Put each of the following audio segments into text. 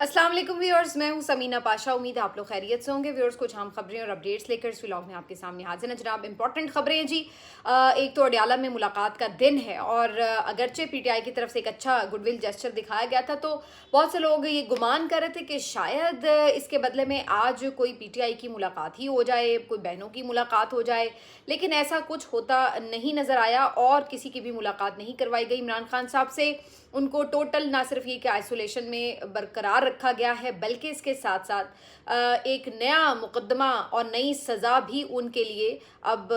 अस्सलाम वालेकुम व्यूअर्स, मैं हूं समीना पाशा। उम्मीद है आप लोग खैरियत से होंगे। व्यूअर्स, कुछ हम खबरें और अपडेट्स लेकर इस व्लॉग में आपके सामने हाजिर हैं जनाब। इंपॉर्टेंट खबरें हैं जी। एक तो अडयाला में मुलाकात का दिन है और अगरचे पीटीआई की तरफ से एक अच्छा गुडविल जेस्चर दिखाया गया था, तो बहुत से लोग ये गुमान कर रहे थे कि शायद इसके बदले में आज कोई पीटीआई की मुलाकात ही हो जाए, कोई बहनों की मुलाकात हो जाए, लेकिन ऐसा कुछ होता नहीं नज़र आया और किसी की भी मुलाकात नहीं करवाई गई इमरान खान साहब से। उनको टोटल ना सिर्फ ये कि आइसोलेशन में बरकरार रखा गया है, बल्कि इसके साथ साथ एक नया मुकदमा और नई सज़ा भी उनके लिए अब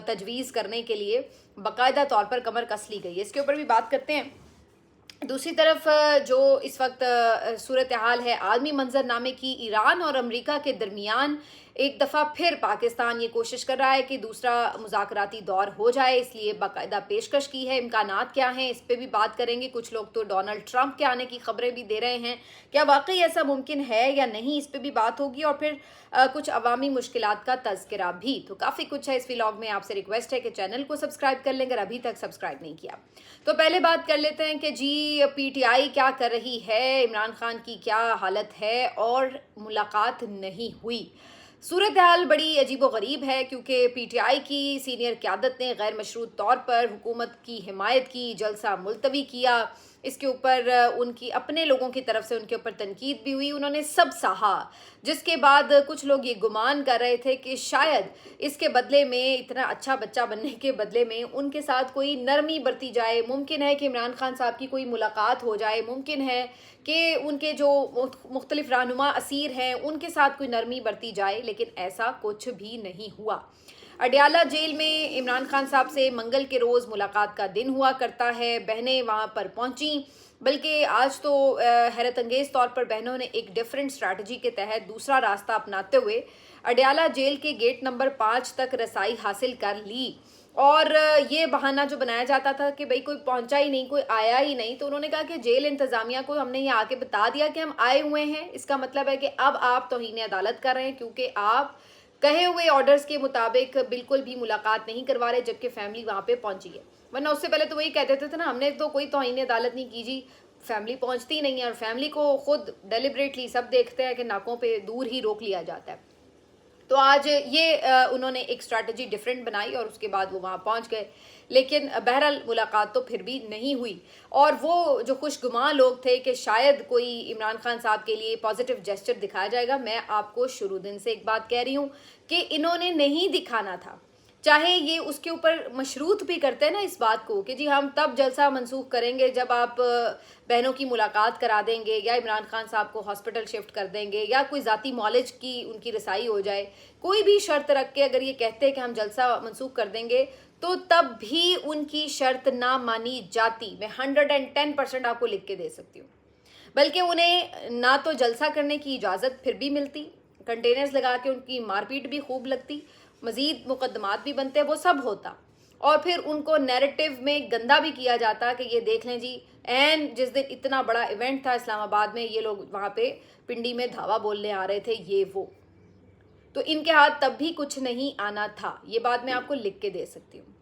तजवीज़ करने के लिए बाकायदा तौर पर कमर कस ली गई है। इसके ऊपर भी बात करते हैं। दूसरी तरफ जो इस वक्त सूरत हाल है आलमी मंजरनामे की, ईरान और अमेरिका के दरमियान एक दफ़ा फिर पाकिस्तान ये कोशिश कर रहा है कि दूसरा मुज़ाकराती दौर हो जाए, इसलिए बाकायदा पेशकश की है। इम्कानात क्या हैं, इस पर भी बात करेंगे। कुछ लोग तो डोनाल्ड ट्रंप के आने की खबरें भी दे रहे हैं, क्या वाकई ऐसा मुमकिन है या नहीं, इस पर भी बात होगी। और फिर कुछ अवामी मुश्किलात का तज़किरा भी। तो काफ़ी कुछ है इस व्लॉग में। आपसे रिक्वेस्ट है कि चैनल को सब्सक्राइब कर लें अगर अभी तक सब्सक्राइब नहीं किया। तो पहले बात कर लेते हैं कि जी पीटीआई क्या कर रही है, इमरान खान की क्या हालत है और मुलाकात नहीं हुई। सूरत हाल बड़ी अजीबो गरीब है क्योंकि पीटीआई की सीनियर क़यादत ने गैर मशरूत तौर पर हुकूमत की हिमायत की, जलसा मुलतवी किया। इसके ऊपर उनकी अपने लोगों की तरफ से उनके ऊपर तनकीद भी हुई, उन्होंने सब सहा। जिसके बाद कुछ लोग ये गुमान कर रहे थे कि शायद इसके बदले में, इतना अच्छा बच्चा बनने के बदले में उनके साथ कोई नरमी बरती जाए। मुमकिन है कि इमरान खान साहब की कोई मुलाकात हो जाए, मुमकिन है कि उनके जो मुख्तलिफ रहनुमा असीर हैं उनके साथ कोई नरमी बरती जाए, लेकिन ऐसा कुछ भी नहीं हुआ। अडयाला जेल में इमरान खान साहब से मंगल के रोज़ मुलाकात का दिन हुआ करता है। बहनें वहाँ पर पहुँचीं, बल्कि आज तो हैरत अंगेज़ तौर पर बहनों ने एक डिफरेंट स्ट्रैटेजी के तहत दूसरा रास्ता अपनाते हुए अडयाला जेल के गेट नंबर 5 तक रसाई हासिल कर ली। और ये बहाना जो बनाया जाता था कि भाई कोई पहुंचा ही नहीं, कोई आया ही नहीं, तो उन्होंने कहा कि जेल इंतज़ामिया को हमने ये आके बता दिया कि हम आए हुए हैं। इसका मतलब है कि अब आप तौहीन अदालत कर रहे हैं क्योंकि आप कहे हुए ऑर्डर्स के मुताबिक बिल्कुल भी मुलाकात नहीं करवा रहे, जबकि फैमिली वहाँ पे पहुंची है। वरना उससे पहले तो वही कहते थे ना, हमने तो कोई तौहीन अदालत नहीं की जी, फैमिली पहुंचती नहीं है। और फैमिली को खुद डेलिबरेटली सब देखते हैं कि नाकों पे दूर ही रोक लिया जाता है। तो आज ये उन्होंने एक स्ट्रैटेजी डिफरेंट बनाई और उसके बाद वो वहाँ पहुँच गए, लेकिन बहरहाल मुलाकात तो फिर भी नहीं हुई। और वो जो खुशगुमान लोग थे कि शायद कोई इमरान खान साहब के लिए पॉजिटिव जेस्चर दिखाया जाएगा, मैं आपको शुरू दिन से एक बात कह रही हूँ कि इन्होंने नहीं दिखाना था। चाहे ये उसके ऊपर मशरूत भी करते हैं ना इस बात को कि जी हम तब जलसा मनसूख करेंगे जब आप बहनों की मुलाकात करा देंगे, या इमरान खान साहब को हॉस्पिटल शिफ्ट कर देंगे, या कोई ज़ाती मॉलेज की उनकी रसाई हो जाए। कोई भी शर्त रख के अगर ये कहते हैं कि हम जलसा मनसूख कर देंगे, तो तब भी उनकी शर्त ना मानी जाती। मैं 110% आपको लिख के दे सकती हूँ। बल्कि उन्हें ना तो जलसा करने की इजाज़त फिर भी मिलती, कंटेनर्स लगा के उनकी मारपीट भी खूब लगती, मज़ीद मुकदमात भी बनते, वो सब होता। और फिर उनको नैरेटिव में गंदा भी किया जाता कि ये देख लें जी, एंड जिस दिन इतना बड़ा इवेंट था इस्लामाबाद में, ये लोग वहाँ पे पिंडी में धावा बोलने आ रहे थे, ये वो। तो इनके हाथ तब भी कुछ नहीं आना था, ये बात मैं आपको लिख के दे सकती हूँ।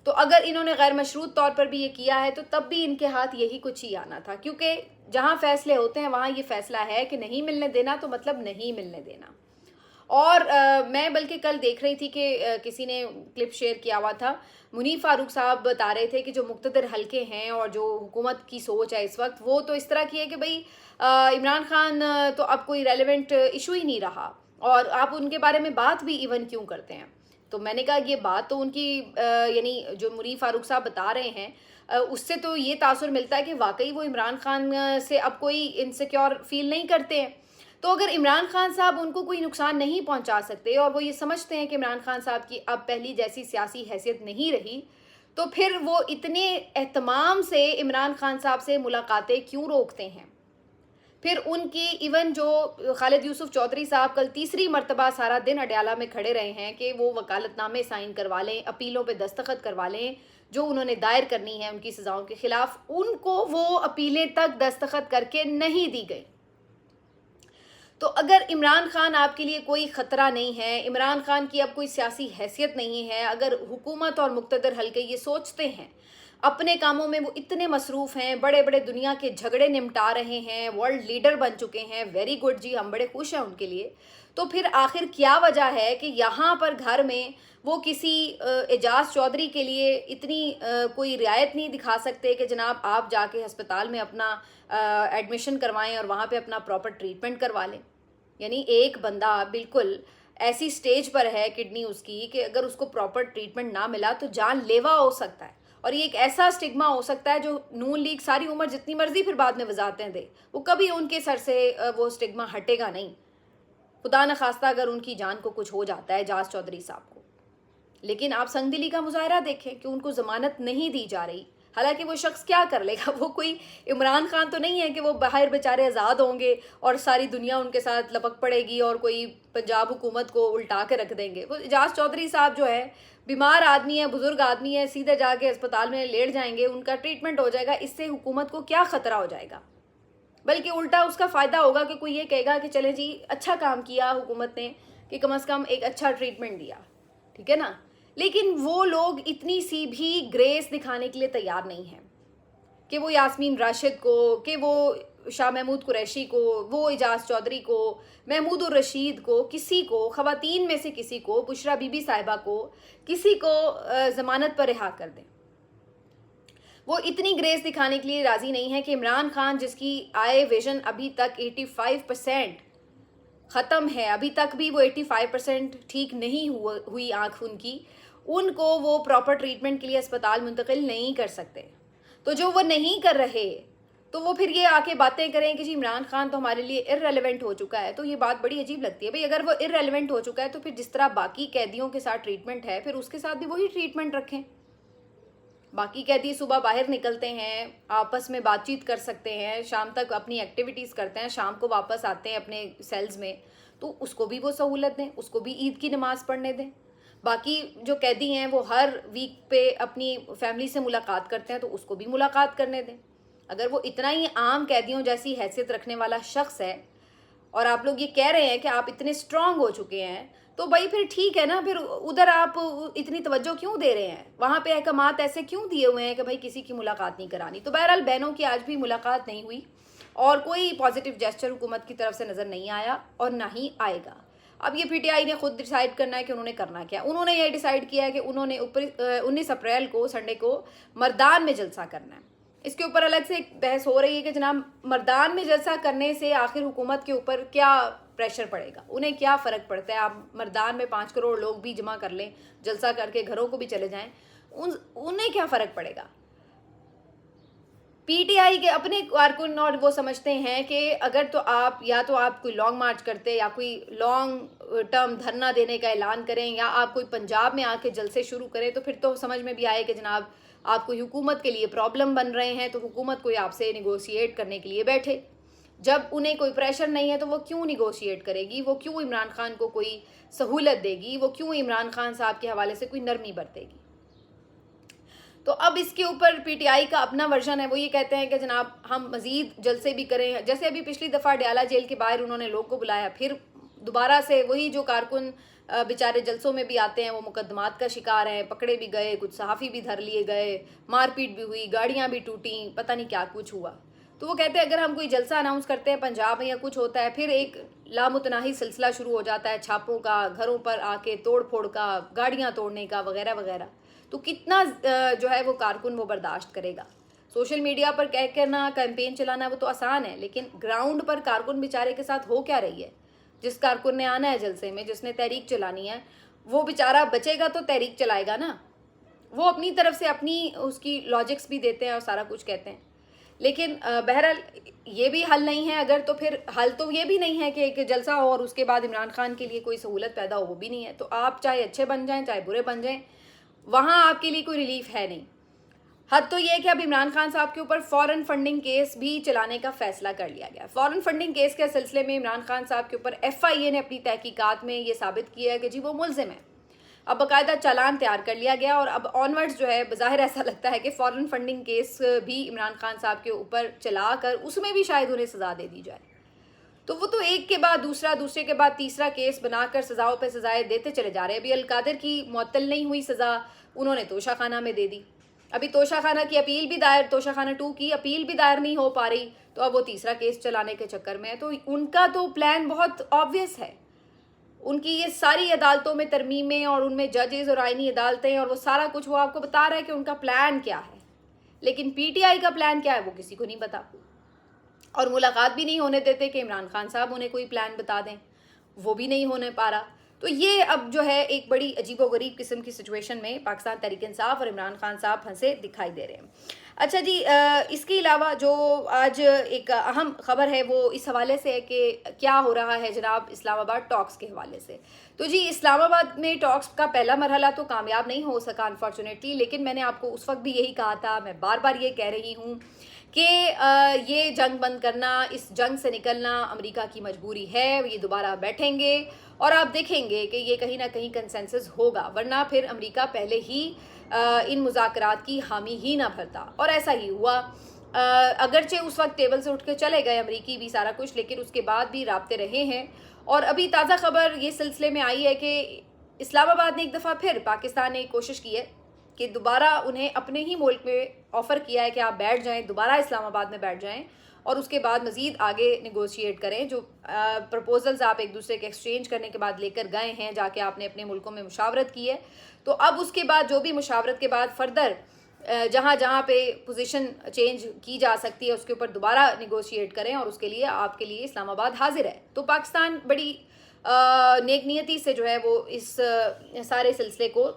तो अगर इन्होंने गैर मशरूत तौर पर भी ये किया है तो तब भी इनके हाथ यही कुछ ही आना था, क्योंकि जहाँ फैसले होते हैं वहाँ ये फैसला है कि नहीं मिलने देना, तो मतलब नहीं मिलने देना। और मैं बल्कि कल देख रही थी कि किसी ने क्लिप शेयर किया हुआ था, मुनीर फारूक साहब बता रहे थे कि जो मुक़्तदर हल्के हैं और जो हुकूमत की सोच है इस वक्त, वो तो इस तरह की है कि भाई इमरान खान तो अब कोई रेलेवेंट इशू ही नहीं रहा और आप उनके बारे में बात भी इवन क्यों करते हैं। तो मैंने कहा ये बात तो उनकी यानी जो मुनीर फारूक साहब बता रहे हैं उससे तो ये तासुर मिलता है कि वाकई वो इमरान खान से अब कोई इनसिक्योर फील नहीं करते हैं। तो अगर इमरान खान साहब उनको कोई नुकसान नहीं पहुंचा सकते और वो ये समझते हैं कि इमरान खान साहब की अब पहली जैसी सियासी हैसियत नहीं रही, तो फिर वो इतने एहतमाम से इमरान खान साहब से मुलाकातें क्यों रोकते हैं। फिर उनकी इवन जो खालिद यूसुफ चौधरी साहब कल तीसरी मरतबा सारा दिन अडयाला में खड़े रहे हैं कि वो वकालतनामे साइन करवा लें, अपीलों पे दस्तखत करवा लें जो उन्होंने दायर करनी है उनकी सज़ाओं के ख़िलाफ़, उनको वो अपीलें तक दस्तखत करके नहीं दी गई। तो अगर इमरान खान आपके लिए कोई ख़तरा नहीं है, इमरान खान की अब कोई सियासी हैसियत नहीं है, अगर हुकूमत और मुक़्तदर हल्के ये सोचते हैं अपने कामों में वो इतने मसरूफ़ हैं, बड़े बड़े दुनिया के झगड़े निपटा रहे हैं, वर्ल्ड लीडर बन चुके हैं, वेरी गुड जी, हम बड़े खुश हैं उनके लिए। तो फिर आखिर क्या वजह है कि यहाँ पर घर में वो किसी एजाज चौधरी के लिए इतनी कोई रियायत नहीं दिखा सकते कि जनाब आप जाके अस्पताल में अपना एडमिशन करवाएं और वहाँ पे अपना प्रॉपर ट्रीटमेंट करवा लें। यानी एक बंदा बिल्कुल ऐसी स्टेज पर है किडनी उसकी कि अगर उसको प्रॉपर ट्रीटमेंट ना मिला तो जानलेवा हो सकता है, और ये एक ऐसा स्टिग्मा हो सकता है जो नून लीग सारी उम्र जितनी मर्जी फिर बाद में वजाहतें दे, वो कभी उनके सर से वो स्टिग्मा हटेगा नहीं। खुदा न खास्ता अगर उनकी जान को कुछ हो जाता है एजाज चौधरी साहब को, लेकिन आप संगदिली का मुजाहरा देखें कि उनको ज़मानत नहीं दी जा रही। हालांकि वो शख्स क्या कर लेगा, वो कोई इमरान खान तो नहीं है कि वो बाहर बेचारे आज़ाद होंगे और सारी दुनिया उनके साथ लपक पड़ेगी और कोई पंजाब हुकूमत को उल्टा के रख देंगे। वो एजाज चौधरी साहब जो है बीमार आदमी है, बुजुर्ग आदमी है, सीधे जाके अस्पताल में लेट जाएंगे, उनका ट्रीटमेंट हो जाएगा। इससे हुकूमत को क्या ख़तरा हो जाएगा, बल्कि उल्टा उसका फ़ायदा होगा कि कोई ये कहेगा कि चले जी अच्छा काम किया हुकूमत ने कि कम से कम एक अच्छा ट्रीटमेंट दिया, ठीक है ना। लेकिन वो लोग इतनी सी भी ग्रेस दिखाने के लिए तैयार नहीं हैं कि वो यास्मीन राशिद को, कि वो शाह महमूद कुरैशी को, वो एजाज चौधरी को, महमूद उर रशीद को, किसी को, ख़वातीन में से किसी को, बुशरा बीबी साहिबा को, किसी को ज़मानत पर रिहा कर दें। वो इतनी ग्रेस दिखाने के लिए राज़ी नहीं है कि इमरान खान जिसकी आय विजन अभी तक 85% ख़त्म है, अभी तक भी वो 85% ठीक नहीं हुई आँख उनकी, उनको वो प्रॉपर ट्रीटमेंट के लिए अस्पताल मुंतकिल नहीं कर सकते। तो जो वो नहीं कर रहे तो वो फिर ये आके बातें करें कि जी इमरान खान तो हमारे लिए इररेलेवेंट हो चुका है, तो ये बात बड़ी अजीब लगती है। भाई अगर वो इररेलेवेंट हो चुका है तो फिर जिस तरह बाकी कैदियों के साथ ट्रीटमेंट है फिर उसके साथ भी वही ट्रीटमेंट रखें। बाकी कैदी सुबह बाहर निकलते हैं, आपस में बातचीत कर सकते हैं, शाम तक अपनी एक्टिविटीज़ करते हैं, शाम को वापस आते हैं अपने सेल्स में, तो उसको भी वो सहूलत दें, उसको भी ईद की नमाज़ पढ़ने दें। बाकी जो कैदी हैं वो हर वीक पे अपनी फैमिली से मुलाकात करते हैं, तो उसको भी मुलाकात करने दें। अगर वो इतना ही आम कैदियों जैसी हैसियत रखने वाला शख्स है और आप लोग ये कह रहे हैं कि आप इतने स्ट्रांग हो चुके हैं, तो भाई फिर ठीक है ना, फिर उधर आप इतनी तवज्जो क्यों दे रहे हैं, वहाँ पे अहकामात ऐसे क्यों दिए हुए हैं कि भाई किसी की मुलाकात नहीं करानी। तो बहरहाल बहनों की आज भी मुलाकात नहीं हुई और कोई पॉजिटिव जेस्चर हुकूमत की तरफ से नज़र नहीं आया और ना ही आएगा। अब ये पीटीआई ने खुद डिसाइड करना है कि उन्होंने करना क्या। उन्होंने ये डिसाइड किया है कि उन्होंने 19 अप्रैल को संडे को मर्दान में जलसा करना है। इसके ऊपर अलग से एक बहस हो रही है कि जनाब मर्दान में जलसा करने से आखिर हुकूमत के ऊपर क्या प्रेशर पड़ेगा, उन्हें क्या फ़र्क पड़ता है। आप मर्दान में 5 करोड़ लोग भी जमा कर लें, जलसा करके घरों को भी चले जाएं, उन्हें क्या फ़र्क पड़ेगा। पीटीआई के अपने कारकुन और वो समझते हैं कि अगर तो आप या तो आप कोई लॉन्ग मार्च करते या कोई लॉन्ग टर्म धरना देने का ऐलान करें या आप कोई पंजाब में आके जलसे शुरू करें, तो फिर तो समझ में भी आए कि जनाब आप कोई हुकूमत के लिए प्रॉब्लम बन रहे हैं, तो हुकूमत कोई आपसे निगोशिएट करने के लिए बैठे। जब उन्हें कोई प्रेशर नहीं है तो वो क्यों निगोशिएट करेगी, वो क्यों इमरान खान को कोई सहूलत देगी, वो क्यों इमरान खान साहब के हवाले से कोई नरमी बरतेगी। तो अब इसके ऊपर पीटीआई का अपना वर्जन है। वो ये कहते हैं कि जनाब हम मज़ीद जलसे भी करें, जैसे अभी पिछली दफ़ा डयाला जेल के बाहर उन्होंने लोग को बुलाया, फिर दोबारा से वही जो कारकुन बेचारे जलसों में भी आते हैं वो मुकदमात का शिकार हैं, पकड़े भी गए, कुछ सहाफ़ी भी धर लिए गए, मारपीट भी हुई, गाड़ियाँ भी टूटी, पता नहीं क्या कुछ हुआ। तो वो कहते हैं अगर हम कोई जलसा अनाउंस करते हैं पंजाब में या कुछ होता है, फिर एक लामुतनाही सिलसिला शुरू हो जाता है, छापों का, घरों पर आके तोड़ फोड़ का, गाड़ियाँ तोड़ने का वगैरह वगैरह। तो कितना जो है वो कारकुन वो बर्दाश्त करेगा। सोशल मीडिया पर कह कर ना कैंपेन चलाना वो तो आसान है, लेकिन ग्राउंड पर कारकुन बेचारे के साथ हो क्या रही है। जिस कारकुन ने आना है जलसे में, जिसने तहरीक चलानी है, वो बेचारा बचेगा तो तहरीक चलाएगा ना। वो अपनी तरफ से अपनी उसकी लॉजिक्स भी देते हैं और सारा कुछ कहते हैं, लेकिन बहरहाल ये भी हल नहीं है। अगर तो फिर हल तो ये भी नहीं है कि एक जलसा हो और उसके बाद इमरान खान के लिए कोई सहूलत पैदा हो, वो भी नहीं है। तो आप चाहे अच्छे बन जाएं चाहे बुरे बन जाएं, वहाँ आपके लिए कोई रिलीफ है नहीं। हद तो ये है कि अब इमरान खान साहब के ऊपर फॉरेन फंडिंग केस भी चलाने का फैसला कर लिया गया। फॉरेन फंडिंग केस के सिलसिले में इमरान खान साहब के ऊपर FIA ने अपनी तहकीकात में ये साबित किया है कि जी वो मुलजिम है। अब बाकायदा चालान तैयार कर लिया गया और अब ऑनवर्ड्स जो है बज़ाहिर ऐसा लगता है कि फॉरेन फंडिंग केस भी इमरान खान साहब के ऊपर चला कर उसमें भी शायद उन्हें सज़ा दे दी जाए। तो वो तो एक के बाद दूसरा, दूसरे के बाद तीसरा केस बनाकर सज़ाओं पे सज़ाएं देते चले जा रहे हैं। अभी अलकादिर की मुअत्तल नहीं हुई सज़ा, उन्होंने तोशाखाना में दे दी। अभी तोशाखाना की अपील भी दायर, तोशाखाना 2 की अपील भी दायर नहीं हो पा रही, तो अब वो तीसरा केस चलाने के चक्कर में है। तो उनका तो प्लान बहुत ऑब्वियस है, उनकी ये सारी अदालतों में तरमीमें और उनमें जजेस और आईनी अदालतें और वो सारा कुछ वो आपको बता रहा है कि उनका प्लान क्या है। लेकिन पीटीआई का प्लान क्या है वो किसी को नहीं पता, और मुलाकात भी नहीं होने देते कि इमरान खान साहब उन्हें कोई प्लान बता दें, वो भी नहीं होने पा रहा। तो ये अब जो है एक बड़ी अजीबोगरीब किस्म की सिचुएशन में पाकिस्तान तहरीक इंसाफ और इमरान खान साहब फंसे दिखाई दे रहे हैं। अच्छा जी, इसके अलावा जो आज एक अहम खबर है वो इस हवाले से है कि क्या हो रहा है जनाब इस्लामाबाद टॉक्स के हवाले से। तो जी, इस्लामाबाद में टॉक्स का पहला मरहला तो कामयाब नहीं हो सका अनफॉर्चुनेटली, लेकिन मैंने आपको उस वक्त भी यही कहा था, मैं बार बार ये कह रही हूँ कि ये जंग बंद करना, इस जंग से निकलना अमेरिका की मजबूरी है। ये दोबारा बैठेंगे और आप देखेंगे कि ये कहीं ना कहीं कंसेंसस होगा, वरना फिर अमेरिका पहले ही इन मुज़ाकरात की हामी ही ना भरता, और ऐसा ही हुआ। अगरचे उस वक्त टेबल से उठ के चले गए अमेरिकी भी सारा कुछ, लेकिन उसके बाद भी राब्ते रहे हैं। और अभी ताज़ा खबर ये सिलसिले में आई है कि इस्लामाबाद ने एक दफ़ा फिर पाकिस्तान ने कोशिश की है कि दोबारा उन्हें अपने ही मुल्क में ऑफ़र किया है कि आप बैठ जाएं, दोबारा इस्लामाबाद में बैठ जाएं और उसके बाद मज़ीद आगे निगोशिएट करें। जो प्रपोजल्स आप एक दूसरे के एक्सचेंज करने के बाद लेकर गए हैं, जाके आपने अपने मुल्कों में मुशावरत की है, तो अब उसके बाद जो भी मुशावरत के बाद फर्दर जहाँ जहाँ पे पोजीशन चेंज की जा सकती है उसके ऊपर दोबारा निगोशिएट करें, और उसके लिए आपके लिए इस्लामाबाद हाजिर है। तो पाकिस्तान बड़ी नेक नियति से जो है वो इस सारे सिलसिले को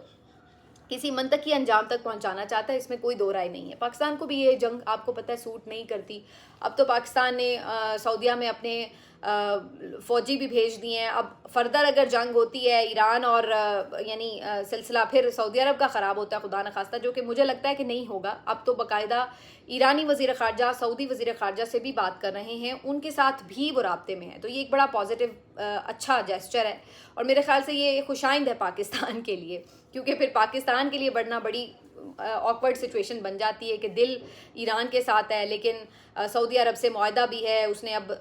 किसी मंतकी अंजाम तक पहुंचाना चाहता है, इसमें कोई दो राय नहीं है। पाकिस्तान को भी ये जंग आपको पता है सूट नहीं करती। अब तो पाकिस्तान ने सऊदीया में अपने फ़ौजी भी भेज दिए हैं। अब फर्दर अगर जंग होती है ईरान और यानी सिलसिला फिर सऊदी अरब का ख़राब होता है खुदा न खास्ता, जो कि मुझे लगता है कि नहीं होगा। अब तो बाकायदा ईरानी वज़ीर ख़ारजा सऊदी वज़ीर ख़ारजा से भी बात कर रहे हैं, उनके साथ भी वो राब्ते में है। तो ये एक बड़ा पॉजिटिव अच्छा जेस्चर है, और मेरे ख्याल से ये खुशाइंद है पाकिस्तान के लिए, क्योंकि फिर पाकिस्तान के लिए बढ़ना बड़ी ऑकवर्ड सिचुएशन बन जाती है कि दिल ईरान के साथ है, लेकिन सऊदी अरब से मुआहदा भी है, उसने अब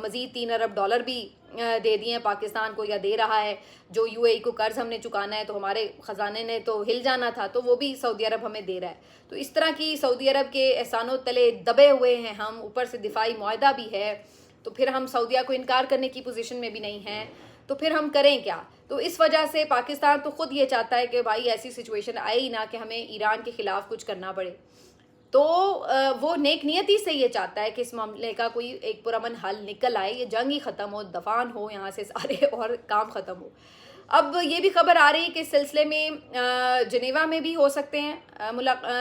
मज़ीद $3 अरब भी दे दिए हैं पाकिस्तान को, या दे रहा है। जो यूएई को कर्ज हमने चुकाना है तो हमारे ख़जाने ने तो हिल जाना था, तो वो भी सऊदी अरब हमें दे रहा है। तो इस तरह की सऊदी अरब के एहसानों तले दबे हुए हैं हम, ऊपर से दिफाई मुआहदा भी है, तो फिर हम सऊदीया को इनकार करने की पोजीशन में भी नहीं हैं, तो फिर हम करें क्या। तो इस वजह से पाकिस्तान तो ख़ुद ये चाहता है कि भाई ऐसी सिचुएशन आए ही ना कि हमें ईरान के ख़िलाफ़ कुछ करना पड़े। तो वो नेक नियति से ये चाहता है कि इस मामले का कोई एक पुरअमन हल निकल आए, ये जंग ही ख़त्म हो, दफान हो यहाँ से सारे और काम ख़त्म हो। अब ये भी खबर आ रही है कि इस सिलसिले में जनेवा में भी हो सकते हैं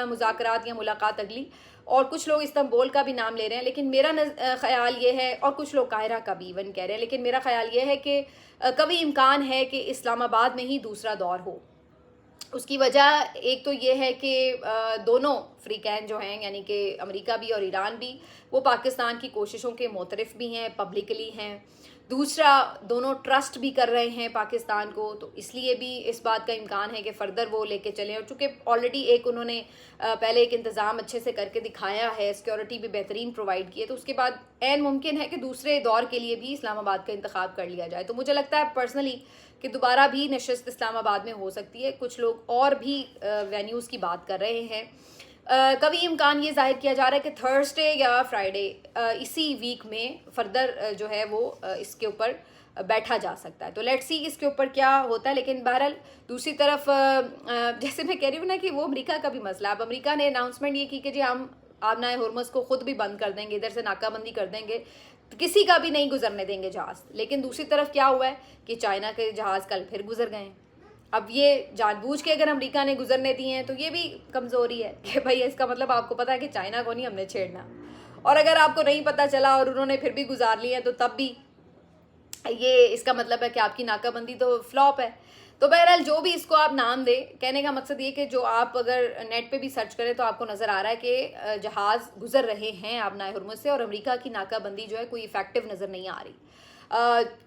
मुज़ाकरात या मुलाकात अगली, और कुछ लोग इस्तांबुल का भी नाम ले रहे हैं, लेकिन मेरा ख़याल ये है, और कुछ लोग काहिरा का भी इवन कह रहे हैं, लेकिन मेरा ख़याल ये है कि कभी इम्कान है कि इस्लामाबाद में ही दूसरा दौर हो। उसकी वजह एक तो ये है कि दोनों फ्रीकैन जो हैं, यानी कि अमेरिका भी और ईरान भी, वो पाकिस्तान की कोशिशों के मोतरफ़ भी हैं, पब्लिकली हैं। दूसरा, दोनों ट्रस्ट भी कर रहे हैं पाकिस्तान को, तो इसलिए भी इस बात का इम्कान है कि फ़र्दर वो लेके चलें। और चूँकि ऑलरेडी एक उन्होंने पहले एक इंतज़ाम अच्छे से करके दिखाया है, सिक्योरिटी भी बेहतरीन प्रोवाइड की है, तो उसके बाद ऐन मुमकिन है कि दूसरे दौर के लिए भी इस्लामाबाद का इंतखाब कर लिया जाए। तो मुझे लगता है पर्सनली कि दोबारा भी नशस्त इस्लामाबाद में हो सकती है। कुछ लोग और भी वेन्यूज़ की बात कर रहे हैं। कभी इम्कान ये जाहिर किया जा रहा है कि थर्सडे या फ्राइडे इसी वीक में फर्दर जो है वो इसके ऊपर बैठा जा सकता है। तो लेट्स सी इसके ऊपर क्या होता है। लेकिन बहरहाल दूसरी तरफ जैसे मैं कह रही हूँ ना कि वो अमेरिका का भी मसला। अब अमेरिका ने अनाउंसमेंट ये की कि जी हम आबनाए हुर्मुज़ को ख़ुद भी बंद कर देंगे, इधर से नाकाबंदी कर देंगे, किसी का भी नहीं गुजरने देंगे जहाज़। लेकिन दूसरी तरफ क्या हुआ है कि चाइना के जहाज़ कल फिर गुजर गए हैं। अब ये जानबूझ के अगर अमेरिका ने गुजरने दिए हैं तो ये भी कमज़ोरी है कि भाई इसका मतलब आपको पता है कि चाइना को नहीं हमने छेड़ना, और अगर आपको नहीं पता चला और उन्होंने फिर भी गुजार लिया तो तब भी ये इसका मतलब है कि आपकी नाकाबंदी तो फ्लॉप है। तो बहरहाल जो भी इसको आप नाम दें, कहने का मकसद ये कि जो आप अगर नेट पे भी सर्च करें तो आपको नज़र आ रहा है कि जहाज़ गुजर रहे हैं आबनाए हुर्मुज़ से, और अमेरिका की नाकाबंदी जो है कोई इफ़ेक्टिव नज़र नहीं आ रही।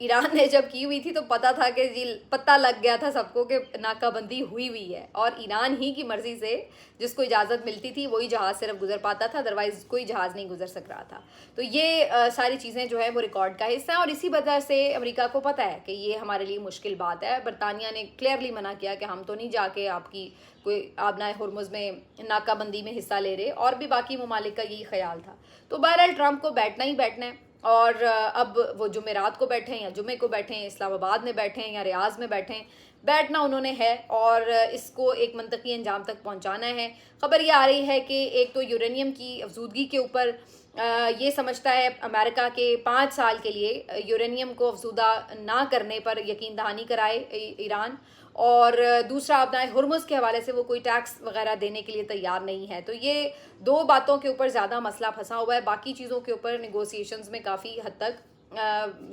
ईरान ने जब की हुई थी तो पता था कि जी, पता लग गया था सबको कि नाकाबंदी हुई हुई है, और ईरान ही की मर्ज़ी से जिसको इजाज़त मिलती थी वही जहाज़ सिर्फ गुजर पाता था, अदरवाइज़ कोई जहाज़ नहीं गुजर सक रहा था। तो ये सारी चीज़ें जो है वो रिकॉर्ड का हिस्सा है, और इसी वजह से अमेरिका को पता है कि ये हमारे लिए मुश्किल बात है। बरतानिया ने क्लियरली मना किया कि हम तो नहीं जाके आपकी कोई आबनाए हुर्मुज़ में नाकाबंदी में हिस्सा ले रहे, और भी बाकी ममालिक का यही ख्याल था। तो बहरहाल ट्रंप को बैठना ही बैठना है, और अब वो जुमेरात को बैठे हैं या जुमे को बैठे हैं, इस्लामाबाद में बैठे हैं या रियाज में बैठे हैं, बैठना उन्होंने है और इसको एक मंतकी अंजाम तक पहुंचाना है। ख़बर ये आ रही है कि एक तो यूरेनियम की अफजूदगी के ऊपर ये समझता है अमेरिका के 5 साल के लिए यूरेनियम को अफजूदा ना करने पर यकीन दहानी कराए ईरान, और दूसरा अपना हुर्मुज़ के हवाले से वो कोई टैक्स वगैरह देने के लिए तैयार नहीं है। तो ये दो बातों के ऊपर ज़्यादा मसला फंसा हुआ है। बाकी चीज़ों के ऊपर निगोसिएशंस में काफ़ी हद तक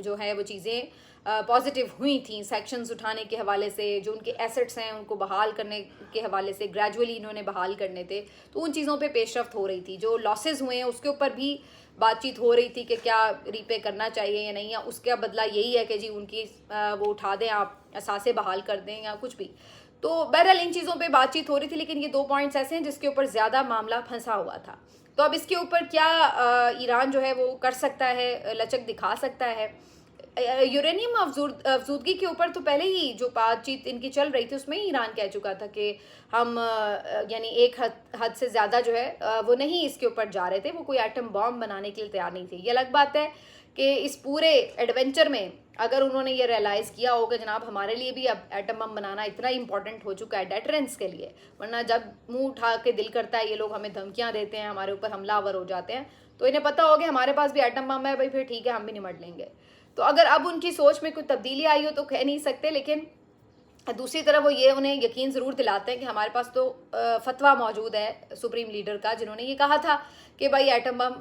जो है वो चीज़ें पॉजिटिव हुई थी। सेक्शंस उठाने के हवाले से, जो उनके एसेट्स हैं उनको बहाल करने के हवाले से ग्रेजुअली इन्होंने बहाल करने थे, तो उन चीज़ों पे पेशरफ्त हो रही थी। जो लॉसेस हुए हैं उसके ऊपर भी बातचीत हो रही थी कि क्या रीपे करना चाहिए या नहीं, या उसका बदला यही है कि जी उनकी वो उठा दें, आप असासे बहाल कर दें या कुछ भी। तो बहरहाल इन चीज़ों पे बातचीत हो रही थी, लेकिन ये 2 पॉइंट्स ऐसे हैं जिसके ऊपर ज़्यादा मामला फंसा हुआ था। तो अब इसके ऊपर क्या ईरान जो है वो कर सकता है, लचक दिखा सकता है। यूरेनियम अफजूदगी के ऊपर तो पहले ही जो बातचीत इनकी चल रही थी उसमें ही ईरान कह चुका था कि हम यानी एक हद से ज़्यादा जो है वो नहीं इसके ऊपर जा रहे थे, वो कोई एटम बॉम्ब बनाने के लिए तैयार नहीं थे। ये अलग बात है कि इस पूरे एडवेंचर में अगर उन्होंने ये रियलाइज़ किया होगा जनाब हमारे लिए भी अब एटम बम बनाना इतना इंपॉर्टेंट हो चुका है डेटरेंस के लिए, वरना जब मुंह उठा के दिल करता है ये लोग हमें धमकियां देते हैं, हमारे ऊपर हमलावर हो जाते हैं, तो इन्हें पता हो कि हमारे पास भी एटम बम है भाई, फिर ठीक है हम भी निमट लेंगे। तो अगर अब उनकी सोच में कोई तब्दीली आई हो तो कह नहीं सकते, लेकिन दूसरी तरफ वो ये उन्हें यकीन ज़रूर दिलाते हैं कि हमारे पास तो फतवा मौजूद है सुप्रीम लीडर का, जिन्होंने ये कहा था कि भाई एटम बम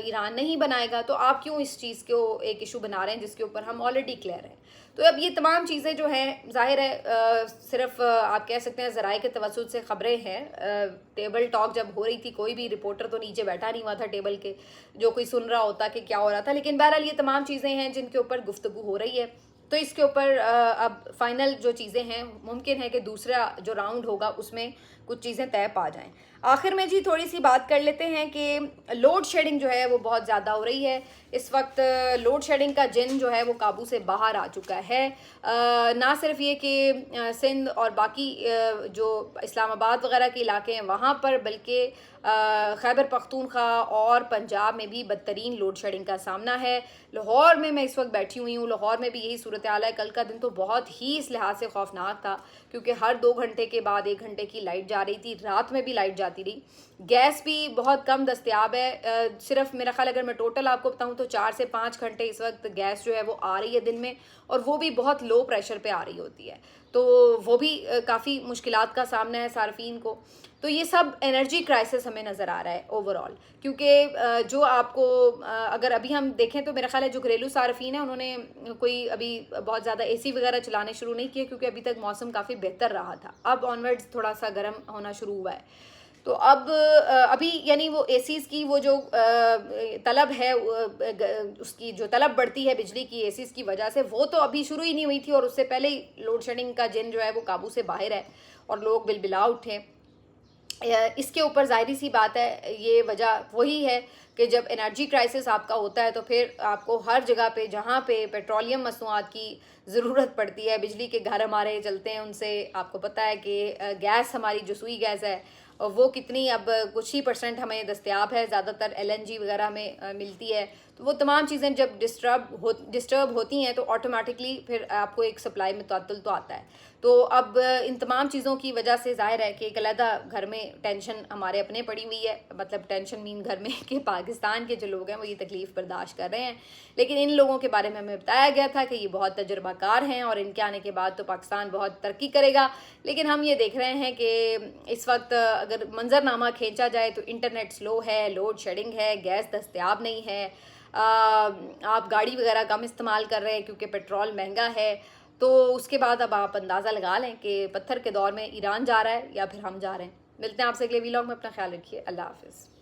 ईरान नहीं बनाएगा, तो आप क्यों इस चीज़ को एक इशू बना रहे हैं जिसके ऊपर हम ऑलरेडी क्लियर हैं। तो अब ये तमाम चीज़ें जो हैं ज़ाहिर है सिर्फ आप कह सकते हैं ज़राए के तवस्सुत से ख़बरें हैं। टेबल टॉक जब हो रही थी कोई भी रिपोर्टर तो नीचे बैठा नहीं हुआ था टेबल के, जो कोई सुन रहा होता कि क्या हो रहा था, लेकिन बहरहाल ये तमाम चीज़ें हैं जिनके ऊपर गुफ्तगू हो रही है। तो इसके ऊपर अब फाइनल जो चीज़ें हैं मुमकिन है कि दूसरा जो राउंड होगा उसमें कुछ चीज़ें तय पा जाएं। आखिर में जी थोड़ी सी बात कर लेते हैं कि लोड शेडिंग जो है वो बहुत ज़्यादा हो रही है इस वक्त। लोड शेडिंग का जिन जो है वो काबू से बाहर आ चुका है। ना सिर्फ ये कि सिंध और बाकी जो इस्लामाबाद वगैरह के इलाके हैं वहाँ पर, बल्कि खैबर पख्तूनख्वा और पंजाब में भी बदतरीन लोड शेडिंग का सामना है। लाहौर में मैं इस वक्त बैठी हुई हूँ, लाहौर में भी यही सूरत हाल है। कल का दिन तो बहुत ही इस लिहाज से खौफनाक था क्योंकि हर 2 घंटे के बाद 1 घंटे की लाइट जा रही थी, रात में भी लाइट जाती रही। गैस भी बहुत कम दस्तयाब है। सिर्फ मेरा ख्याल अगर मैं टोटल आपको बताऊँ तो 4 से 5 घंटे इस वक्त गैस जो है वो आ रही है दिन में, और वो भी बहुत लो प्रेशर पे आ रही होती है, तो वो भी काफ़ी मुश्किलात का सामना है सार्फिन को। तो ये सब एनर्जी क्राइसिस हमें नज़र आ रहा है ओवरऑल, क्योंकि जो आपको अगर अभी हम देखें तो मेरा ख्याल है जो घरेलू सार्फिन है उन्होंने कोई अभी बहुत ज़्यादा एसी वगैरह चलाने शुरू नहीं किए क्योंकि अभी तक मौसम काफ़ी बेहतर रहा था। अब ऑनवर्ड्स थोड़ा सा गर्म होना शुरू हुआ है, तो अब अभी यानी वो एसीज़ की वो जो तलब है उसकी जो तलब बढ़ती है बिजली की एसीज़ की वजह से, वो तो अभी शुरू ही नहीं हुई थी और उससे पहले ही लोड शेडिंग का जिन जो है वो काबू से बाहर है और लोग बिलबिला उठे। इसके ऊपर ज़ाहिरी सी बात है ये वजह वही है कि जब एनर्जी क्राइसिस आपका होता है तो फिर आपको हर जगह पे जहाँ पे पेट्रोलियम मसनूआत की ज़रूरत पड़ती है, बिजली के घर हमारे चलते हैं उनसे, आपको पता है कि गैस हमारी जो सुई गैस है वो कितनी अब कुछ ही % हमें दस्तयाब है, ज़्यादातर LNG वगैरह में मिलती है। तो वो तमाम चीज़ें जब डिस्टर्ब होती हैं तो ऑटोमेटिकली फिर आपको एक सप्लाई में तातुल तो आता है। तो अब इन तमाम चीज़ों की वजह से ज़ाहिर है कि एक अलहदा घर में टेंशन हमारे अपने पड़ी हुई है, मतलब टेंशन मीन घर में कि पाकिस्तान के जो लोग हैं वो ये तकलीफ़ बर्दाश्त कर रहे हैं, लेकिन इन लोगों के बारे में हमें बताया गया था कि ये बहुत तजुर्बाकार हैं और इनके आने के बाद तो पाकिस्तान बहुत तरक्की करेगा। लेकिन हम ये देख रहे हैं कि इस वक्त अगर मंजरनामा खींचा जाए तो इंटरनेट स्लो है, लोड शेडिंग है, गैस दस्तयाब नहीं है, आप गाड़ी वगैरह कम इस्तेमाल कर रहे हैं क्योंकि पेट्रोल महंगा है। तो उसके बाद अब आप अंदाज़ा लगा लें कि पत्थर के दौर में ईरान जा रहा है या फिर हम जा रहे हैं। मिलते हैं आपसे अगले वीलॉग में, अपना ख्याल रखिए, अल्लाह हाफिज़।